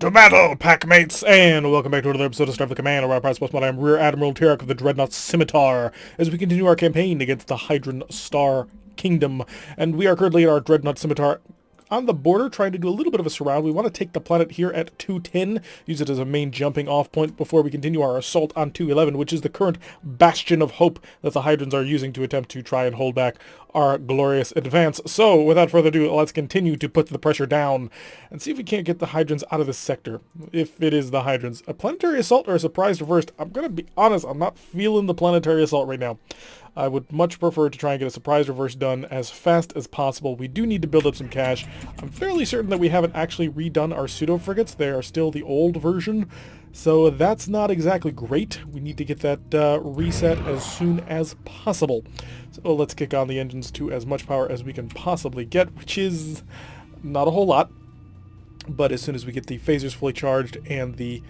To battle, packmates, and welcome back to another episode of Starfleet Command, Orion Pirates. I am Rear Admiral Tirak of the Dreadnought Scimitar, as we continue our campaign against the Hydron Star Kingdom. And we are currently at our Dreadnought Scimitar on the border, trying to do a little bit of a surround. We want to take the planet here at 210, use it as a main jumping off point before we continue our assault on 211, which is the current bastion of hope that the Hydrons are using to attempt to try and hold back our glorious advance. So, without further ado, let's continue to put the pressure down and see if we can't get the Hydrons out of this sector, if it is the Hydrons. A planetary assault or a surprise reversed? I'm going to be honest, I'm not feeling the planetary assault right now. I would much prefer to try and get a surprise reverse done as fast as possible. We do need to build up some cash. I'm fairly certain that we haven't actually redone our pseudo-frigates. They are still the old version, so that's not exactly great. We need to get that reset as soon as possible. So let's kick on the engines to as much power as we can possibly get, which is not a whole lot. But as soon as we get the phasers fully charged and the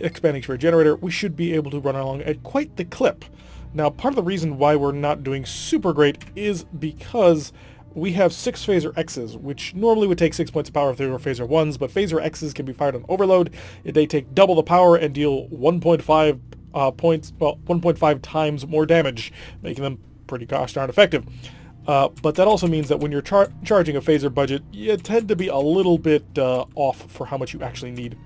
expanding sphere generator, we should be able to run along at quite the clip. Now, part of the reason why we're not doing super great is because we have 6 phaser X's, which normally would take 6 points of power if they were phaser 1s, but phaser X's can be fired on overload. They take double the power and deal 1.5 times more damage, making them pretty gosh darn effective. But that also means that when you're charging a phaser budget, you tend to be a little bit off for how much you actually need.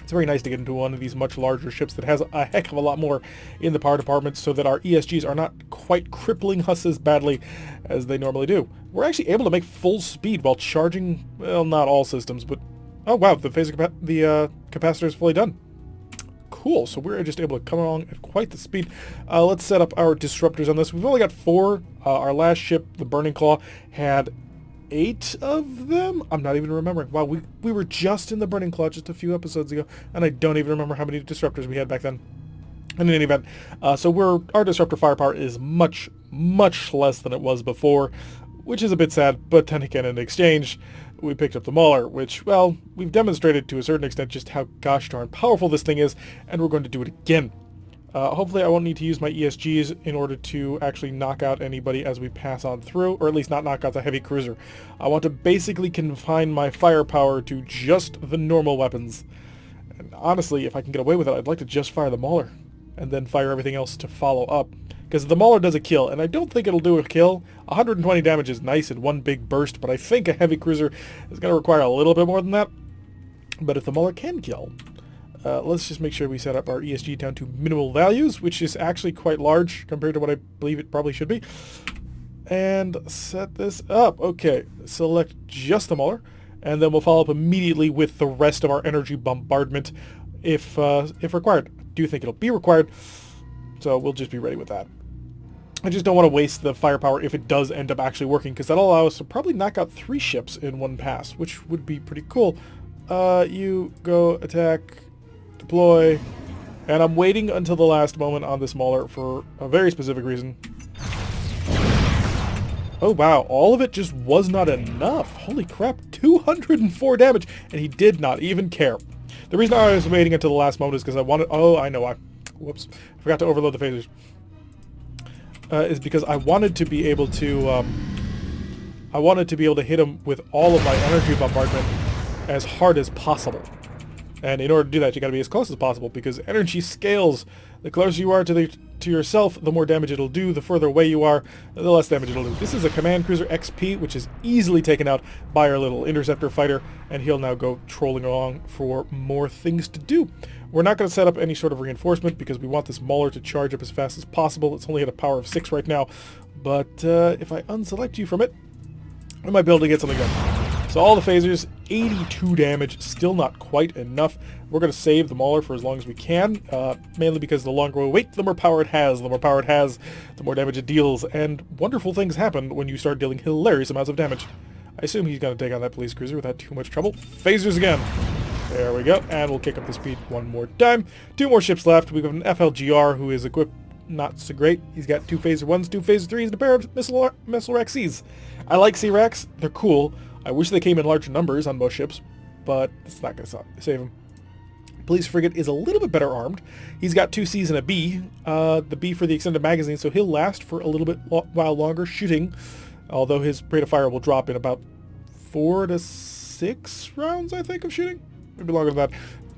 It's very nice to get into one of these much larger ships that has a heck of a lot more in the power department so that our ESGs are not quite crippling us as badly as they normally do. We're actually able to make full speed while charging, well, not all systems, but oh wow, the capacitor is fully done. Cool, so we're just able to come along at quite the speed. Let's set up our disruptors on this. We've only got 4. Our last ship, the Burning Claw, had 8 of them? I'm not even remembering. Wow, we were just in the Burning Claw just a few episodes ago, and I don't even remember how many disruptors we had back then. In any event, so our disruptor firepower is much, much less than it was before, which is a bit sad, but then again, in exchange, we picked up the Mauler, which, well, we've demonstrated to a certain extent just how gosh darn powerful this thing is, and we're going to do it again. Hopefully I won't need to use my ESGs in order to actually knock out anybody as we pass on through, or at least not knock out the heavy cruiser. I want to basically confine my firepower to just the normal weapons. And honestly, if I can get away with it, I'd like to just fire the Mauler, and then fire everything else to follow up. Because the Mauler does a kill, and I don't think it'll do a kill. 120 damage is nice in one big burst, but I think a heavy cruiser is going to require a little bit more than that. But if the Mauler can kill, let's just make sure we set up our ESG down to minimal values, which is actually quite large compared to what I believe it probably should be. And set this up. Okay, select just the Mauler, and then we'll follow up immediately with the rest of our energy bombardment if required. I do think it'll be required, so we'll just be ready with that. I just don't want to waste the firepower if it does end up actually working, because that'll allow us to probably knock out 3 ships in one pass, which would be pretty cool. You go attack, deploy, and I'm waiting until the last moment on this Mauler for a very specific reason. Oh wow, all of it just was not enough. Holy crap, 204 damage, and he did not even care. The reason I was waiting until the last moment is because I wanted, oh, I know why. Whoops, I forgot to overload the phasers. Is because I wanted to be able to, hit him with all of my energy bombardment as hard as possible. And in order to do that, you got to be as close as possible, because energy scales. The closer you are to yourself, the more damage it'll do. The further away you are, the less damage it'll do. This is a Command Cruiser XP, which is easily taken out by our little interceptor fighter, and he'll now go trolling along for more things to do. We're not going to set up any sort of reinforcement because we want this Mauler to charge up as fast as possible. It's only at a power of 6 right now, but if I unselect you from it, I might be able to get something done. So all the phasers, 82 damage, still not quite enough. We're going to save the Mauler for as long as we can, mainly because the longer we wait, the more power it has. The more power it has, the more damage it deals, and wonderful things happen when you start dealing hilarious amounts of damage. I assume he's going to take on that police cruiser without too much trouble. Phasers again. There we go, and we'll kick up the speed one more time. 2 more ships left. We've got an FLGR who is equipped not so great. He's got 2 phaser 1s, 2 phaser 3s, and a pair of missile Rexes. I like C-Rex. They're cool. I wish they came in larger numbers on most ships, but it's not going to save him. Police frigate is a little bit better armed. He's got 2 Cs and a B. The B for the extended magazine, so he'll last for a little bit while longer shooting, although his rate of fire will drop in about 4 to 6 rounds, I think, of shooting. Maybe longer than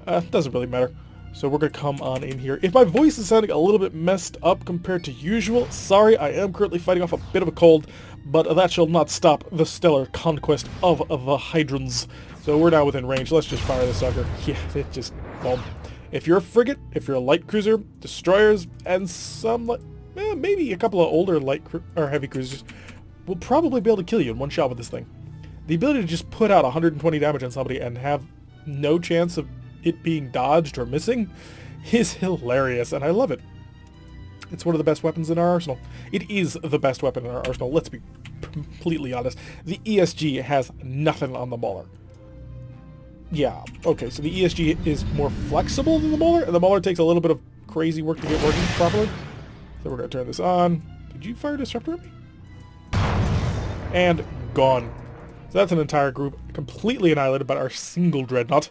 that. Doesn't really matter. So we're going to come on in here. If my voice is sounding a little bit messed up compared to usual, sorry, I am currently fighting off a bit of a cold, but that shall not stop the stellar conquest of the Hydrons. So we're now within range. Let's just fire this sucker. Yeah, it just... Boom. If you're a frigate, if you're a light cruiser, destroyers, and some... maybe a couple of older light or heavy cruisers will probably be able to kill you in one shot with this thing. The ability to just put out 120 damage on somebody and have no chance of it being dodged or missing is hilarious, and I love it. It's one of the best weapons in our arsenal. It is the best weapon in our arsenal, let's be completely honest. The ESG has nothing on the Mauler. Yeah, okay, so the ESG is more flexible than the Mauler, and the Mauler takes a little bit of crazy work to get working properly. So we're going to turn this on. Did you fire a disruptor at me? And gone. So that's an entire group completely annihilated by our single dreadnought.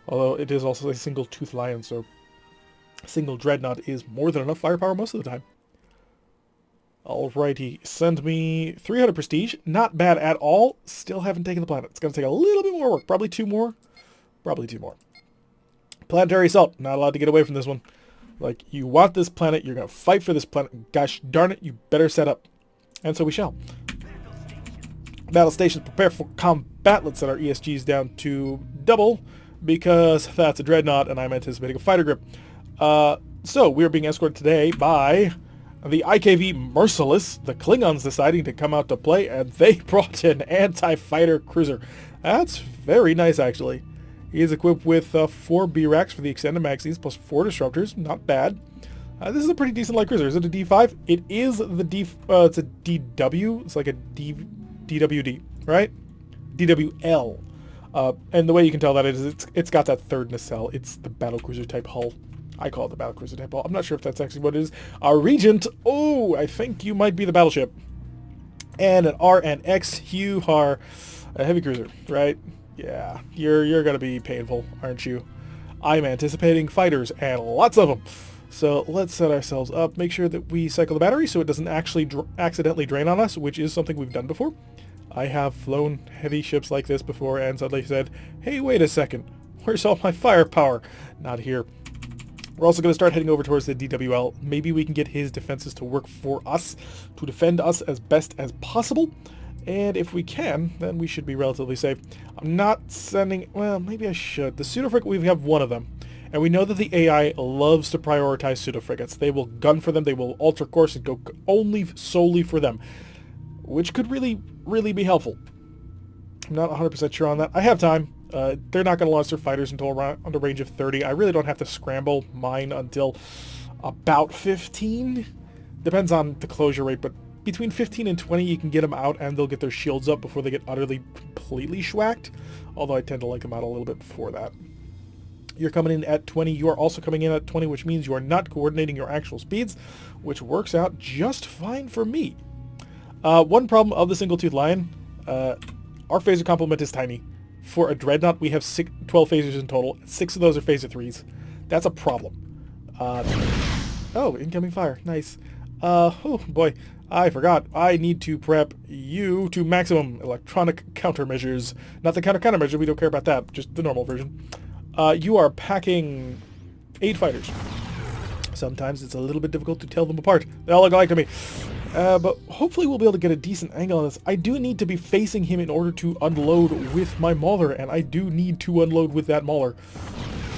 Although it is also a single tooth lion, so a single dreadnought is more than enough firepower most of the time. Alrighty, send me 300 prestige. Not bad at all. Still haven't taken the planet. It's going to take a little bit more work. Probably 2 more. Probably 2 more. Planetary assault. Not allowed to get away from this one. Like, you want this planet. You're going to fight for this planet. Gosh darn it, you better set up. And so we shall. Battle stations, prepare for combat. Let's set our ESGs down to double, because that's a dreadnought, and I'm anticipating a fighter grip. So, we are being escorted today by the IKV Merciless, the Klingons deciding to come out to play, and they brought an anti-fighter cruiser. That's very nice, actually. He is equipped with 4 B-racks for the extended magazines, plus 4 disruptors. Not bad. This is a pretty decent light cruiser. Is it a D5? It is the it's a DW. It's like a DWD, right? DWL. And the way you can tell that is it's got that third nacelle. It's the battlecruiser type hull. I call it the battlecruiser type hull. I'm not sure if that's actually what it is. Our Regent. Oh, I think you might be the battleship. And an RNX. You are a heavy cruiser, right? Yeah, you're gonna be painful, aren't you? I'm anticipating fighters, and lots of them. So let's set ourselves up. Make sure that we cycle the battery so it doesn't actually accidentally drain on us, which is something we've done before. I have flown heavy ships like this before and suddenly said, hey, wait a second, where's all my firepower? Not here. We're also going to start heading over towards the DWL. Maybe we can get his defenses to work for us, to defend us as best as possible. And if we can, then we should be relatively safe. I'm not sending... Well, maybe I should. The pseudo-frigate, we have 1 of them. And we know that the AI loves to prioritize pseudo-frigates. They will gun for them, they will alter course and go only solely for them. Which could really, really be helpful. I'm not 100% sure on that. I have time. They're not going to launch their fighters until around under range of 30. I really don't have to scramble mine until about 15. Depends on the closure rate, but between 15 and 20 you can get them out and they'll get their shields up before they get utterly, completely schwacked. Although I tend to like them out a little bit before that. You're coming in at 20. You are also coming in at 20, which means you are not coordinating your actual speeds, which works out just fine for me. One problem of the single-tooth lion, our phaser complement is tiny. For a dreadnought, we have 12 phasers in total. 6 of those are phaser 3s. That's a problem. Oh, incoming fire. Nice. Oh, boy. I forgot. I need to prep you to maximum electronic countermeasures. Not the countermeasure. We don't care about that. Just the normal version. You are packing 8 fighters. Sometimes it's a little bit difficult to tell them apart. They all look alike to me. But hopefully we'll be able to get a decent angle on this. I do need to be facing him in order to unload with my Mauler, and I do need to unload with that Mauler.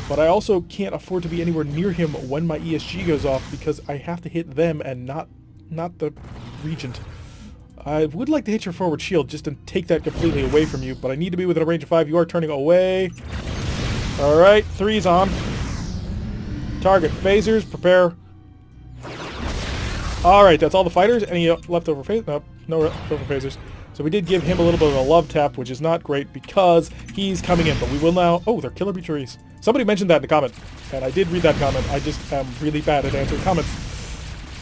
But I also can't afford to be anywhere near him when my ESG goes off because I have to hit them and not the Regent. I would like to hit your forward shield just to take that completely away from you, but I need to be within a range of 5. You are turning away. Alright, 3's on. Target phasers, prepare. Alright, that's all the fighters. Any leftover phasers? Nope, no leftover phasers. So we did give him a little bit of a love tap, which is not great because he's coming in. But we will now... Oh, they're killer beacheries. Somebody mentioned that in the comment, and I did read that comment. I just am really bad at answering comments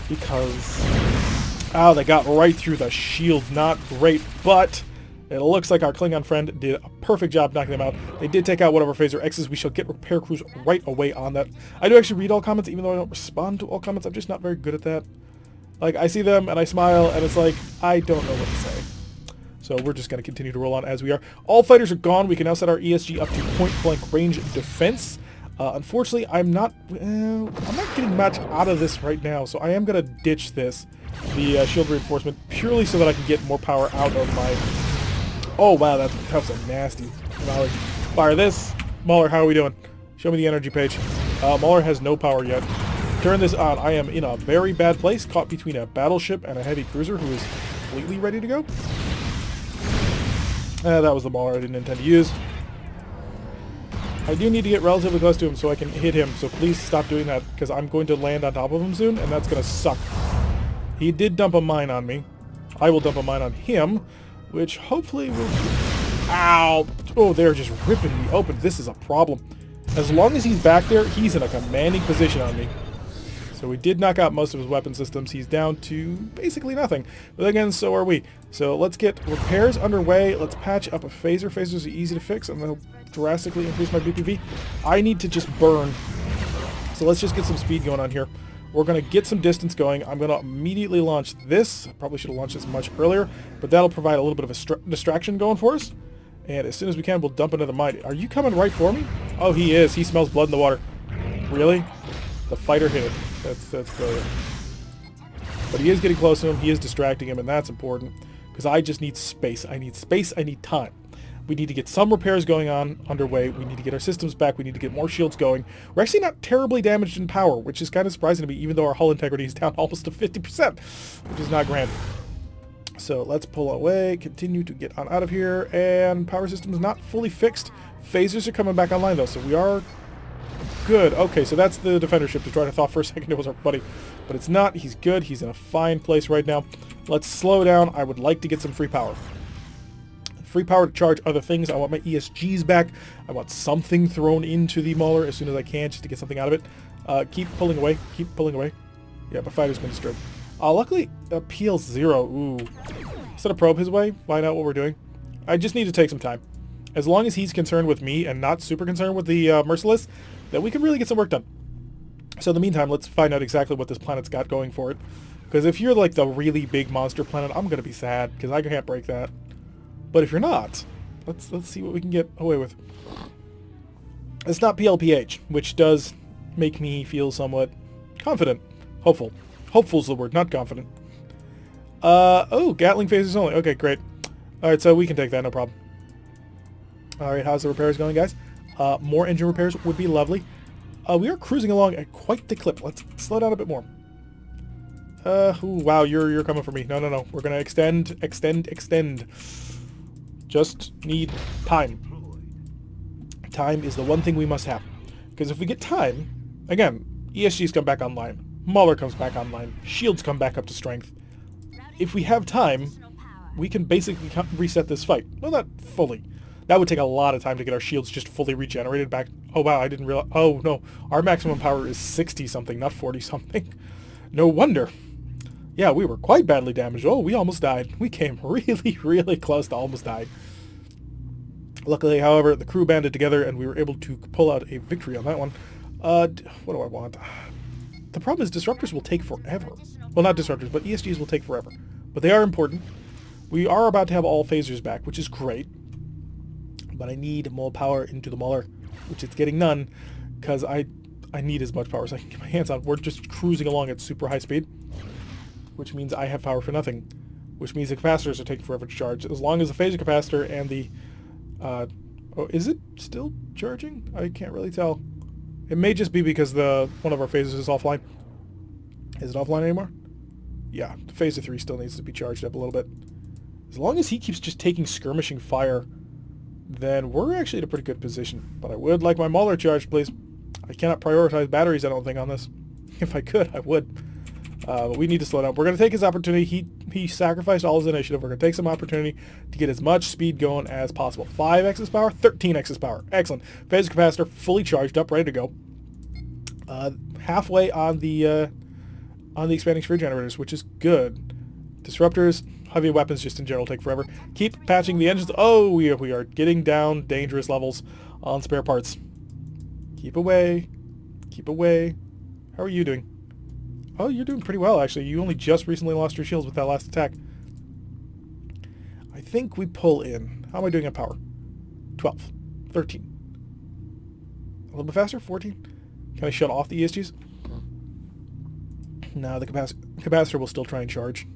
because... Oh, they got right through the shield. Not great, but it looks like our Klingon friend did a perfect job knocking them out. They did take out one of our phaser X's. We shall get repair crews right away on that. I do actually read all comments, even though I don't respond to all comments. I'm just not very good at that. Like, I see them, and I smile, and it's like, I don't know what to say. So we're just going to continue to roll on as we are. All fighters are gone. We can now set our ESG up to point-blank range defense. Unfortunately, I'm not getting much out of this right now, so I am going to ditch this, the shield reinforcement, purely so that I can get more power out of my... Oh, wow, that was a nasty Mauler. Fire this. Mauler, how are we doing? Show me the energy page. Mauler has no power yet. Turn this on. I am in a very bad place, caught between a battleship and a heavy cruiser who is completely ready to go. That was the Mauler I didn't intend to use. I do need to get relatively close to him so I can hit him, so please stop doing that, because I'm going to land on top of him soon, and that's going to suck. He did dump a mine on me. I will dump a mine on him, which hopefully will... Ow! Oh, they're just ripping me open. This is a problem. As long as he's back there, he's in a commanding position on me. So we did knock out most of his weapon systems. He's down to basically nothing. But again, so are we. So let's get repairs underway. Let's patch up a phaser. Phasers are easy to fix, and they'll drastically increase my BPV. I need to just burn. So let's just get some speed going on here. We're going to get some distance going. I'm going to immediately launch this. I probably should have launched this much earlier, but that'll provide a little bit of a distraction going for us. And as soon as we can, we'll dump another mine. Are you coming right for me? Oh, he is. He smells blood in the water. Really? The fighter hit it. That's brilliant. But he is getting close to him. He is distracting him, and that's important. Because I just need space. I need space. I need time. We need to get some repairs going on underway. We need to get our systems back. We need to get more shields going. We're actually not terribly damaged in power, which is kind of surprising to me, even though our hull integrity is down almost to 50%, which is not grand. So let's pull away, continue to get on out of here, and power system is not fully fixed. Phasers are coming back online, though, so we are good. Okay, so that's the defender ship. To try to thought for a second it was our buddy, but it's not. He's good. He's in a fine place right now. Let's slow down. I would like to get some free power. Free power to charge other things. I want my ESGs back. I want something thrown into the Mauler as soon as I can, just to get something out of it. Keep pulling away. Keep pulling away. Yeah, my fighter's been destroyed. Luckily, PL 0. Ooh. Set a probe his way. Find out what we're doing. I just need to take some time. As long as he's concerned with me and not super concerned with the Merciless, then we can really get some work done. So in the meantime, let's find out exactly what this planet's got going for it. Because if you're like the really big monster planet, I'm going to be sad, because I can't break that. But if you're not, let's see what we can get away with. It's not PLPH, which does make me feel somewhat confident. Hopeful. Hopeful's the word, not confident. Oh, Gatling phasers only. Okay, great. Alright, so we can take that, no problem. Alright, how's the repairs going, guys? More engine repairs would be lovely. We are cruising along at quite the clip. Let's slow down a bit more. Ooh, wow, you're coming for me. No. We're gonna extend. Just need time. Time is the one thing we must have. Because if we get time, again, ESGs come back online. Mauler comes back online. Shields come back up to strength. If we have time, we can basically reset this fight. Well, not fully. That would take a lot of time to get our shields just fully regenerated back. Oh, wow, I didn't realize. Oh, no. Our maximum power is 60-something, not 40-something. No wonder. Yeah, we were quite badly damaged. Oh, we almost died. We came really, really close to almost dying. Luckily, however, the crew banded together and we were able to pull out a victory on that one. What do I want? The problem is disruptors will take forever. Well, not disruptors, but ESGs will take forever. But they are important. We are about to have all phasers back, which is great. But I need more power into the Mauler, which it's getting none, because I need as much power as I can get my hands on. We're just cruising along at super high speed, which means I have power for nothing, which means the capacitors are taking forever to charge. As long as the phaser capacitor and the... oh, is it still charging? I can't really tell. It may just be because one of our phasers is offline. Is it offline anymore? Yeah, the phaser 3 still needs to be charged up a little bit. As long as he keeps just taking skirmishing fire, then we're actually in a pretty good position. But I would like my Mauler charged, please. I cannot prioritize batteries, I don't think, on this. If I could, I would. But we need to slow down. We're going to take his opportunity. He sacrificed all his initiative. We're going to take some opportunity to get as much speed going as possible. 5 excess power, 13 excess power. Excellent. Phaser capacitor fully charged up, ready to go. Halfway on the expanding sphere generators, which is good. Disruptors, heavy weapons just in general take forever. Keep patching the engines. Oh, we are getting down dangerous levels on spare parts. Keep away. Keep away. How are you doing? Oh, you're doing pretty well, actually. You only just recently lost your shields with that last attack. I think we pull in. How am I doing on power? 12. 13. A little bit faster? 14? Can I shut off the ESGs? No, the capacitor will still try and charge.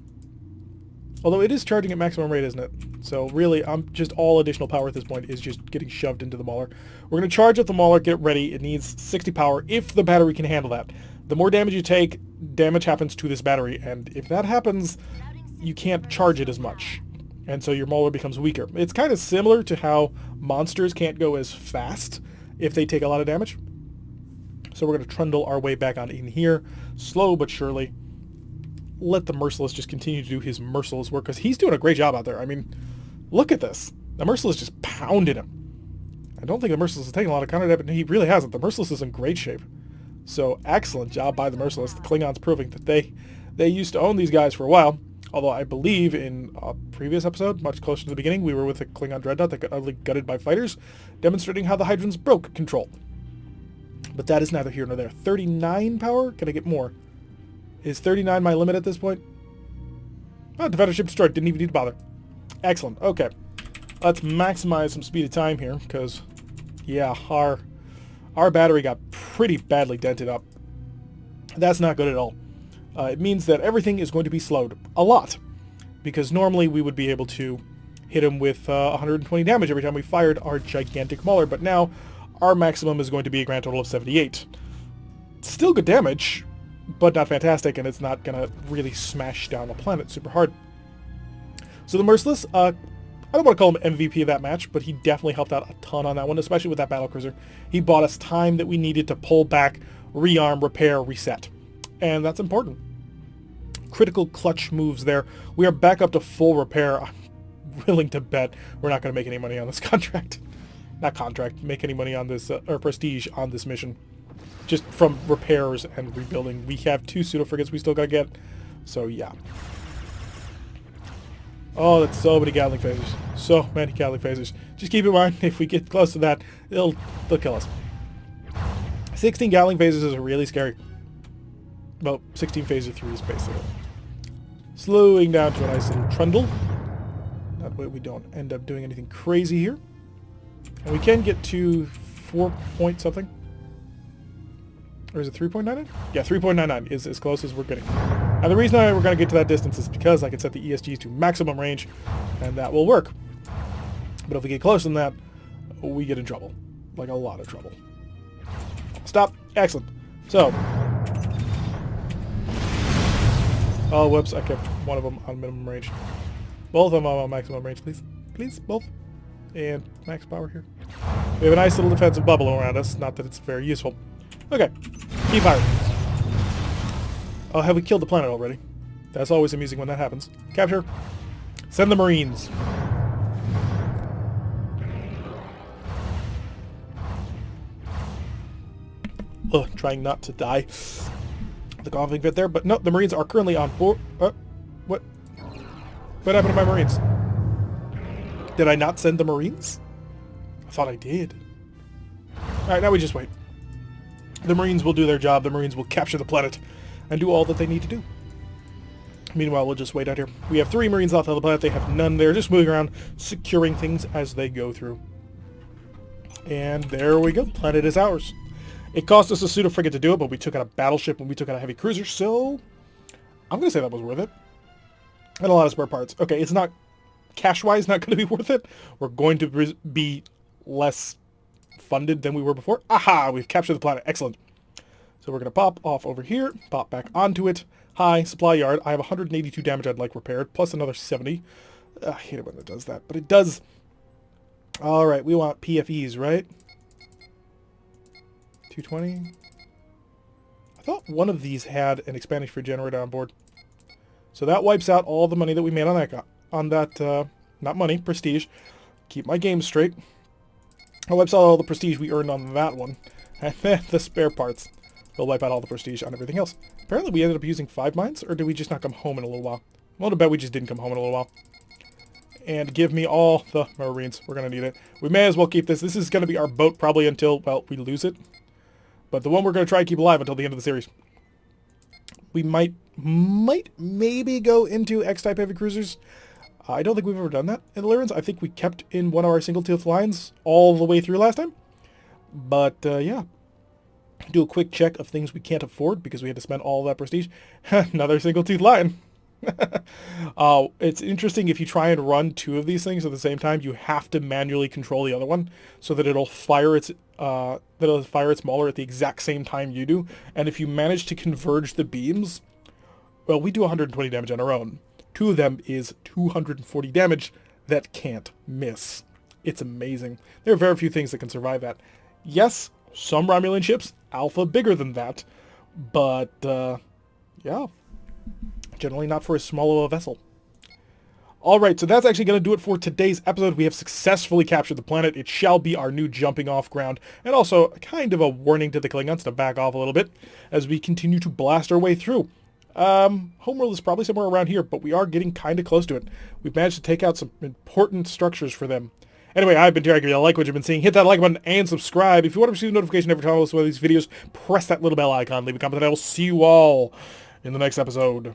Although it is charging at maximum rate, isn't it? So really, I'm just all additional power at this point is just getting shoved into the Mauler. We're going to charge up the Mauler, get it ready. It needs 60 power if the battery can handle that. The more damage you take, damage happens to this battery. And if that happens, you can't charge it as much. And so your Mauler becomes weaker. It's kind of similar to how monsters can't go as fast if they take a lot of damage. So we're going to trundle our way back on in here, slow but surely. Let the Merciless just continue to do his merciless work, because he's doing a great job out there. I mean, look at this. The Merciless just pounded him. I don't think the Merciless has taken a lot of counter damage, but he really hasn't. The Merciless is in great shape. So excellent job by the Merciless. The Klingons proving that they used to own these guys for a while. Although I believe in a previous episode, much closer to the beginning, we were with a Klingon dreadnought that got utterly gutted by fighters, demonstrating how the Hydrons broke control. But that is neither here nor there. 39 power? Can I get more? Is 39 my limit at this point? Oh, defender ship destroyed. Didn't even need to bother. Excellent. Okay. Let's maximize some speed of time here, because, yeah, our battery got pretty badly dented up. That's not good at all. It means that everything is going to be slowed a lot, because normally we would be able to hit him with 120 damage every time we fired our gigantic Mauler, but now our maximum is going to be a grand total of 78. Still good damage, but not fantastic, and it's not going to really smash down the planet super hard. So the Merciless, I don't want to call him MVP of that match, but he definitely helped out a ton on that one, especially with that battlecruiser. He bought us time that we needed to pull back, rearm, repair, reset. And that's important. Critical clutch moves there. We are back up to full repair. I'm willing to bet we're not going to make any money on this contract. Not contract, make any money on this, or prestige on this mission. Just from repairs and rebuilding. We have 2 pseudo-frigates we still got to get. So, yeah. Oh, that's so many Gatling phasers. So many Gatling phasers. Just keep in mind, if we get close to that, they'll kill us. 16 Gatling phasers is really scary. Well, 16 phaser 3s, basically. Slowing down to a nice little trundle. That way we don't end up doing anything crazy here. And we can get to 4 point something. Or is it 3.99? Yeah, 3.99 is as close as we're getting. And the reason we're going to get to that distance is because I can set the ESGs to maximum range, and that will work. But if we get closer than that, we get in trouble. Like a lot of trouble. Stop. Excellent. So. Oh, whoops. I kept one of them on minimum range. Both of them on maximum range, please. Please, both. And max power here. We have a nice little defensive bubble around us. Not that it's very useful. Okay. Keep firing. Oh, have we killed the planet already? That's always amusing when that happens. Capture. Send the Marines. Ugh, trying not to die. The coughing fit there, but no, the Marines are currently on board. What? What happened to my Marines? Did I not send the Marines? I thought I did. Alright, now we just wait. The Marines will do their job. The Marines will capture the planet and do all that they need to do. Meanwhile, we'll just wait out here. We have 3 Marines off the planet. They have none. They're just moving around, securing things as they go through. And there we go. Planet is ours. It cost us a pseudo-frigate to do it, but we took out a battleship and we took out a heavy cruiser, so I'm going to say that was worth it. And a lot of spare parts. Okay, it's not, cash-wise, not going to be worth it. We're going to be less funded than we were before. Aha! We've captured the planet. Excellent. So we're going to pop off over here, pop back onto it. Hi, supply yard. I have 182 damage I'd like repaired, plus another 70. I hate it when it does that, but it does. All right, we want PFEs, right? 220. I thought one of these had an expanding for generator on board. So that wipes out all the money that we made on that, not money, prestige. Keep my game straight. That wipes out all the prestige we earned on that one. And then the spare parts will wipe out all the prestige on everything else. Apparently we ended up using 5 mines, or did we just not come home in a little while? Well, I bet we just didn't come home in a little while. And give me all the Marines. We're going to need it. We may as well keep this. This is going to be our boat probably until, well, we lose it. But the one we're going to try to keep alive until the end of the series. We might maybe go into X-type heavy cruisers. I don't think we've ever done that in the Lyrans. I think we kept in one of our single-toothed lines all the way through last time. But, yeah. Do a quick check of things we can't afford because we had to spend all that prestige. Another single-toothed line. It's interesting if you try and run two of these things at the same time, you have to manually control the other one so that it'll fire its mauler at the exact same time you do. And if you manage to converge the beams, well, we do 120 damage on our own. Two of them is 240 damage that can't miss. It's amazing. There are very few things that can survive that. Yes, some Romulan ships, alpha bigger than that, but, yeah. Generally not for as small of a vessel. Alright, so that's actually going to do it for today's episode. We have successfully captured the planet. It shall be our new jumping off ground, and also kind of a warning to the Klingons to back off a little bit as we continue to blast our way through. Homeworld is probably somewhere around here, but we are getting kind of close to it. We've managed to take out some important structures for them. Anyway, I've been Terry. If you like what you've been seeing, hit that like button and subscribe. If you want to receive a notification every time I post one of these videos, press that little bell icon, leave a comment, and I will see you all in the next episode.